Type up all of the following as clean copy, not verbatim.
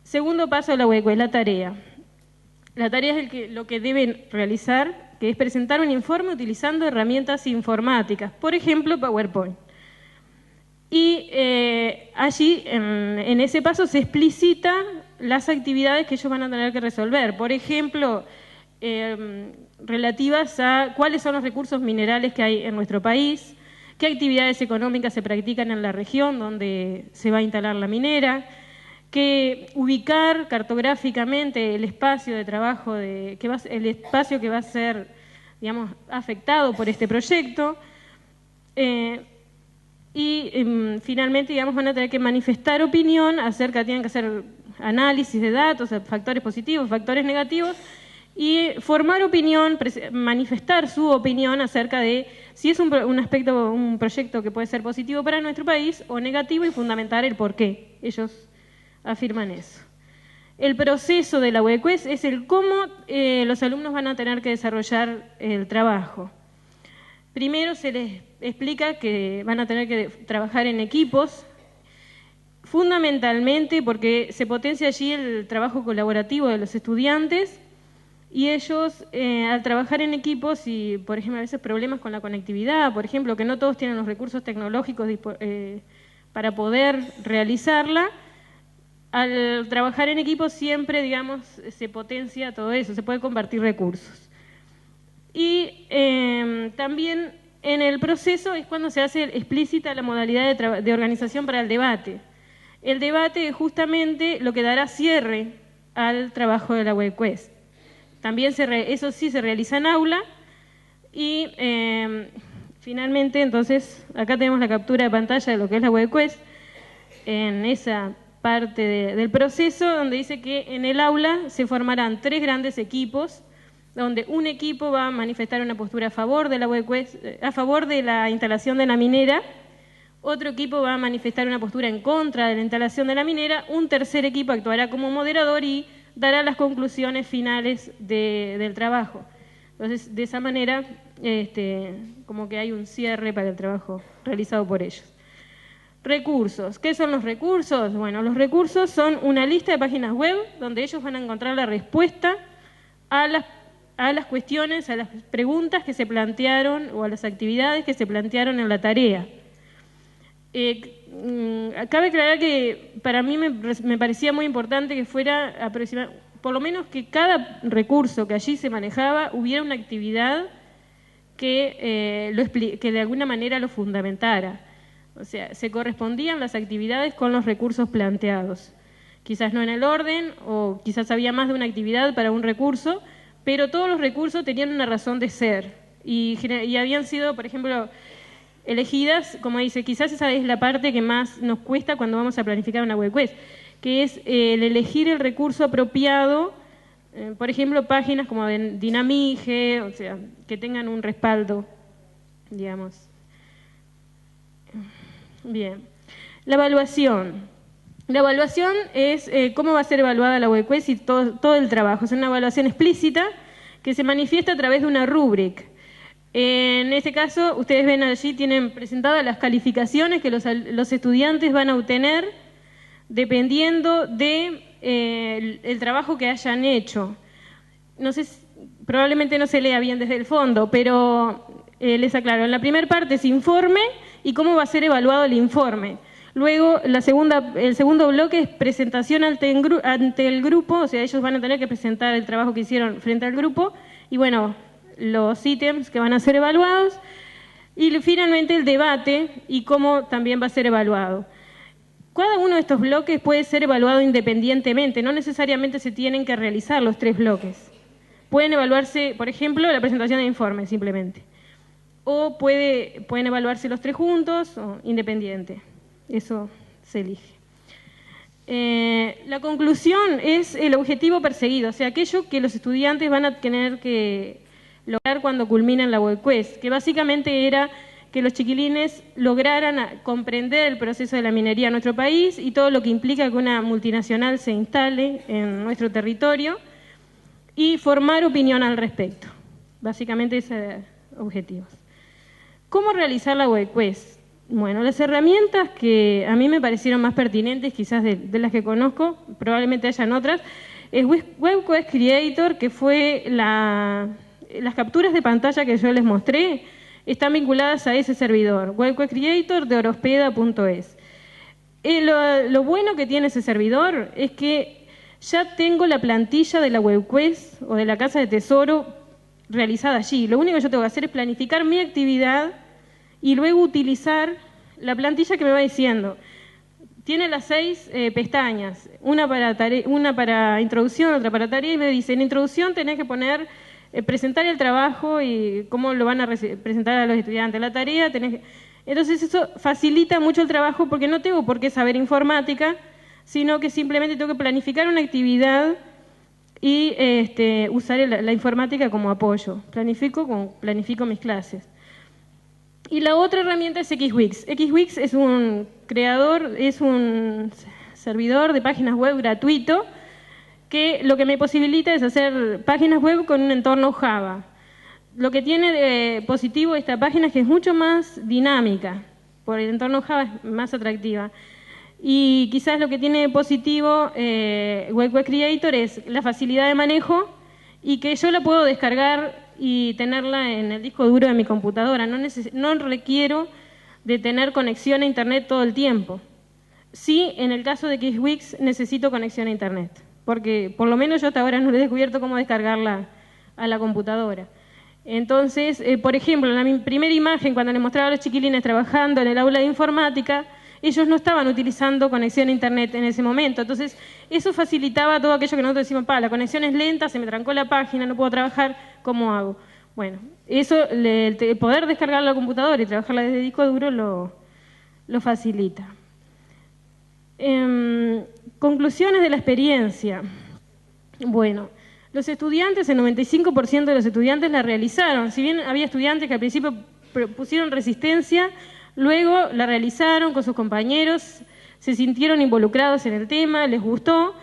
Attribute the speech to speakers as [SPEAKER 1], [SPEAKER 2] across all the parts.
[SPEAKER 1] Segundo paso de la WebQuest, la tarea. La tarea es lo que deben realizar, que es presentar un informe utilizando herramientas informáticas, por ejemplo, PowerPoint. Y allí, en ese paso, se explicita las actividades que ellos van a tener que resolver. Por ejemplo, relativas a cuáles son los recursos minerales que hay en nuestro país, qué actividades económicas se practican en la región donde se va a instalar la minera, que ubicar cartográficamente el espacio de trabajo, el espacio que va a ser, digamos, afectado por este proyecto. Finalmente, digamos, van a tener que manifestar opinión tienen que hacer análisis de datos, factores positivos, factores negativos, y formar opinión, manifestar su opinión acerca de si es un proyecto que puede ser positivo para nuestro país o negativo, y fundamentar el por qué. Ellos afirman eso. El proceso de la WebQuest es el cómo los alumnos van a tener que desarrollar el trabajo. Primero se les explica que van a tener que trabajar en equipos, fundamentalmente porque se potencia allí el trabajo colaborativo de los estudiantes, y ellos al trabajar en equipos y, por ejemplo, a veces problemas con la conectividad, por ejemplo, que no todos tienen los recursos tecnológicos para poder realizarla, al trabajar en equipo siempre, digamos, se potencia todo eso, se puede compartir recursos. Y también en el proceso es cuando se hace explícita la modalidad de organización para el debate. El debate es justamente lo que dará cierre al trabajo de la WebQuest. También eso sí se realiza en aula y finalmente, entonces, acá tenemos la captura de pantalla de lo que es la WebQuest en esa parte del proceso, donde dice que en el aula se formarán 3 grandes equipos, donde un equipo va a manifestar una postura a favor de la WebQuest, a favor de la instalación de la minera, otro equipo va a manifestar una postura en contra de la instalación de la minera, un tercer equipo actuará como moderador y dará las conclusiones finales del trabajo. Entonces, de esa manera, como que hay un cierre para el trabajo realizado por ellos. Recursos. ¿Qué son los recursos? Bueno, los recursos son una lista de páginas web donde ellos van a encontrar la respuesta a las cuestiones, a las preguntas que se plantearon o a las actividades que se plantearon en la tarea. Cabe aclarar que para mí me parecía muy importante que fuera por lo menos que cada recurso que allí se manejaba hubiera una actividad que de alguna manera lo fundamentara. O sea, se correspondían las actividades con los recursos planteados. Quizás no en el orden, o quizás había más de una actividad para un recurso, pero todos los recursos tenían una razón de ser. Y habían sido, por ejemplo, elegidas, como dice, quizás esa es la parte que más nos cuesta cuando vamos a planificar una WebQuest, que es el elegir el recurso apropiado, por ejemplo, páginas como de Dinamige, o sea, que tengan un respaldo, digamos. Bien, la evaluación. La evaluación es cómo va a ser evaluada la WebQuest y todo el trabajo. Es una evaluación explícita que se manifiesta a través de una rúbrica. En este caso, ustedes ven allí, tienen presentadas las calificaciones que los estudiantes van a obtener dependiendo de el trabajo que hayan hecho. No sé, probablemente no se lea bien desde el fondo, pero les aclaro. En la primera parte es informe y cómo va a ser evaluado el informe. Luego, el segundo bloque es presentación ante el grupo, o sea, ellos van a tener que presentar el trabajo que hicieron frente al grupo y, bueno, los ítems que van a ser evaluados, y finalmente el debate y cómo también va a ser evaluado. Cada uno de estos bloques puede ser evaluado independientemente, no necesariamente se tienen que realizar los 3 bloques. Pueden evaluarse, por ejemplo, la presentación de informe simplemente, o pueden evaluarse los 3 juntos o independiente, eso se elige. La conclusión es el objetivo perseguido, o sea, aquello que los estudiantes van a tener que lograr cuando culminan la WebQuest, que básicamente era que los chiquilines lograran comprender el proceso de la minería en nuestro país y todo lo que implica que una multinacional se instale en nuestro territorio y formar opinión al respecto. Básicamente esos objetivos. ¿Cómo realizar la WebQuest? Bueno, las herramientas que a mí me parecieron más pertinentes, quizás de las que conozco, probablemente hayan otras, es WebQuest Creator, que fue las capturas de pantalla que yo les mostré, están vinculadas a ese servidor, WebQuest Creator de orospeda.es. Lo bueno que tiene ese servidor es que ya tengo la plantilla de la WebQuest o de la Casa de Tesoro realizada allí. Lo único que yo tengo que hacer es planificar mi actividad y luego utilizar la plantilla que me va diciendo. Tiene las 6 pestañas, una para introducción, otra para tarea, y me dice, en introducción tenés que poner, presentar el trabajo y cómo lo van a presentar a los estudiantes. La tarea Entonces eso facilita mucho el trabajo porque no tengo por qué saber informática, sino que simplemente tengo que planificar una actividad y usar la informática como apoyo. Planifico mis clases. Y la otra herramienta es XWix. XWix es un servidor de páginas web gratuito que lo que me posibilita es hacer páginas web con un entorno Java. Lo que tiene de positivo esta página es que es mucho más dinámica, por el entorno Java es más atractiva. Y quizás lo que tiene de positivo WebQuest Creator es la facilidad de manejo y que yo la puedo descargar y tenerla en el disco duro de mi computadora. No requiero de tener conexión a Internet todo el tiempo. Sí, en el caso de XWix necesito conexión a Internet, porque por lo menos yo hasta ahora no he descubierto cómo descargarla a la computadora. Entonces, por ejemplo, en mi primera imagen, cuando les mostraba a los chiquilines trabajando en el aula de informática, ellos no estaban utilizando conexión a Internet en ese momento. Entonces, eso facilitaba todo aquello que nosotros decimos, la conexión es lenta, se me trancó la página, no puedo trabajar, ¿cómo hago? Bueno, eso, el poder descargar la computadora y trabajarla desde disco duro lo facilita. Conclusiones de la experiencia. Bueno, los estudiantes, el 95% de los estudiantes la realizaron. Si bien había estudiantes que al principio pusieron resistencia, luego la realizaron con sus compañeros, se sintieron involucrados en el tema, les gustó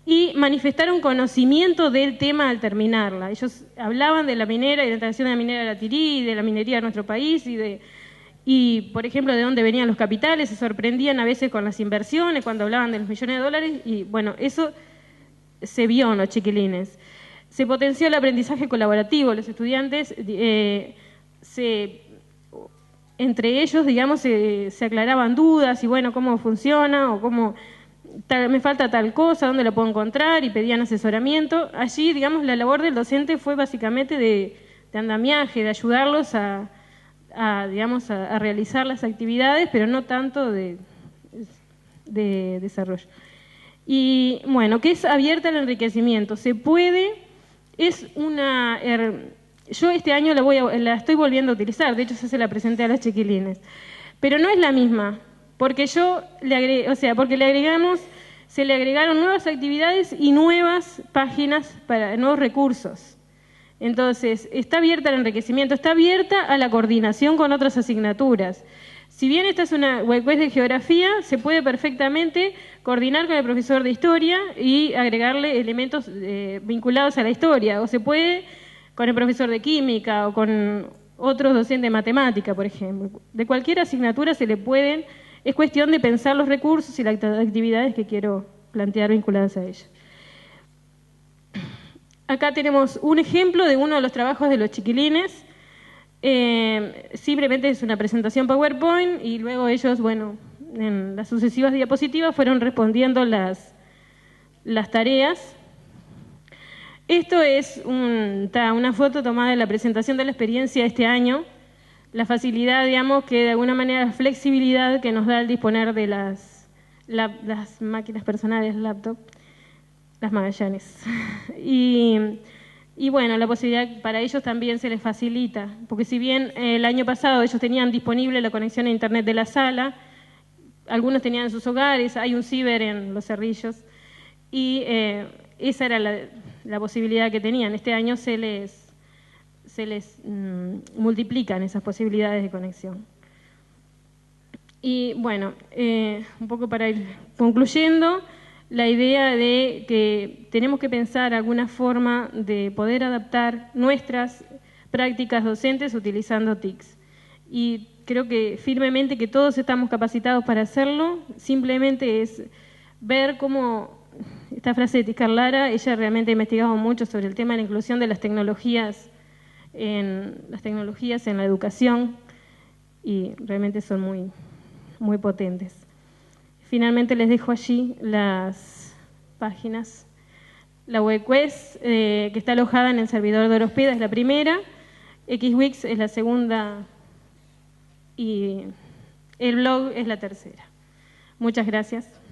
[SPEAKER 1] y manifestaron conocimiento del tema al terminarla. Ellos hablaban de la minera y de la instalación de la minera de la Tirí, de la minería de nuestro país y, por ejemplo, de dónde venían los capitales, se sorprendían a veces con las inversiones cuando hablaban de los millones de dólares y, bueno, eso se vio en los chiquilines. Se potenció el aprendizaje colaborativo, los estudiantes entre ellos, digamos, se aclaraban dudas y, bueno, cómo funciona o cómo me falta tal cosa, dónde lo puedo encontrar y pedían asesoramiento. Allí, digamos, la labor del docente fue básicamente de andamiaje, de ayudarlos a realizar las actividades, pero no tanto de desarrollo. Y, bueno, ¿qué es abierta al enriquecimiento? Se puede, yo este año la estoy volviendo a utilizar, de hecho se la presenté a las chiquilines, pero no es la misma, porque se le agregaron nuevas actividades y nuevas páginas para nuevos recursos. Entonces, está abierta al enriquecimiento, está abierta a la coordinación con otras asignaturas. Si bien esta es una WebQuest de geografía, se puede perfectamente coordinar con el profesor de historia y agregarle elementos vinculados a la historia, o se puede con el profesor de química o con otros docentes de matemática, por ejemplo. De cualquier asignatura se le pueden, es cuestión de pensar los recursos y las actividades que quiero plantear vinculadas a ella. Acá tenemos un ejemplo de uno de los trabajos de los chiquilines. Simplemente es una presentación PowerPoint y luego ellos, bueno, en las sucesivas diapositivas fueron respondiendo las tareas. Esto es una foto tomada de la presentación de la experiencia de este año, la facilidad, digamos, que de alguna manera la flexibilidad que nos da el disponer de las máquinas personales, laptop, las Magallanes. Y bueno, la posibilidad para ellos también se les facilita, porque si bien el año pasado ellos tenían disponible la conexión a Internet de la sala, algunos tenían en sus hogares, hay un ciber en Los Cerrillos, y esa era la posibilidad que tenían. Este año se les multiplican esas posibilidades de conexión. Y bueno, un poco para ir concluyendo, la idea de que tenemos que pensar alguna forma de poder adaptar nuestras prácticas docentes utilizando TICs. Y creo que firmemente que todos estamos capacitados para hacerlo, simplemente es ver cómo, esta frase de Tiscar Lara, ella realmente ha investigado mucho sobre el tema de la inclusión de las tecnologías en la educación y realmente son muy, muy potentes. Finalmente les dejo allí las páginas. La webquest que está alojada en el servidor de Orospeda es la primera, XWix es la segunda y el blog es la tercera. Muchas gracias.